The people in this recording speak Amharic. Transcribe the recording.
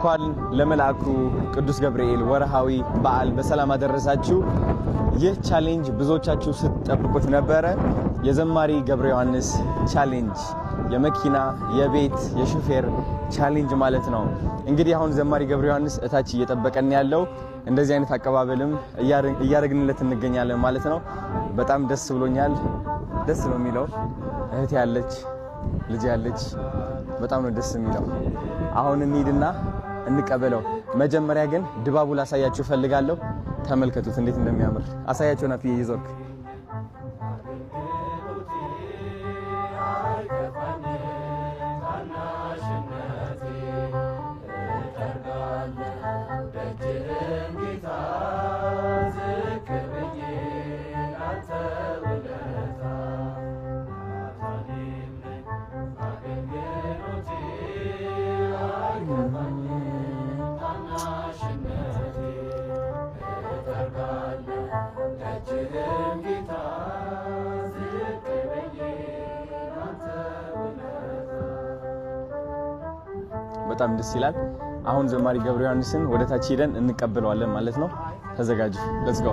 እንኳን ለመልአኩ ቅዱስ ገብርኤል ወርሃዊ በዓል በሰላም አደረሳችሁ። ይህ ቻሌንጅ ብዙዎቻችሁ ስትጠብቁት ነበረ። የዘማሪ ገብረ ዮሐንስ ቻሌንጅ የመኪና የቤት የሹፌር ቻሌንጅ ማለት ነው። እንግዲህ አሁን ዘማሪ ገብረ ዮሐንስ እታች እየጠበቀን ያለው እንደዚህ አይነት አቀባበልም እያደረግንለት እንገኛለን ማለት ነው። በጣም ደስ ብሎኛል። ደስ ነው የሚለው። እህት ያለች ልጅ ያለች በጣም ነው ደስ የሚለው። አሁን እንሂድና እንቀበለው። መጀመሪያ ግን ድባቡ ላሳያችሁ ፈልጋለሁ። ተመልከቱት እንዴት እንደሚያምር አሳያችሁና ፍዬ ይዞርክ በጣም ደስ ይላል። አሁን ዘማሪ ገብረ ዮሐንስን ወደ ታች ሄደን እንቀበለዋለን ማለት ነው። ተዘጋጁ። ሌትስ ጎ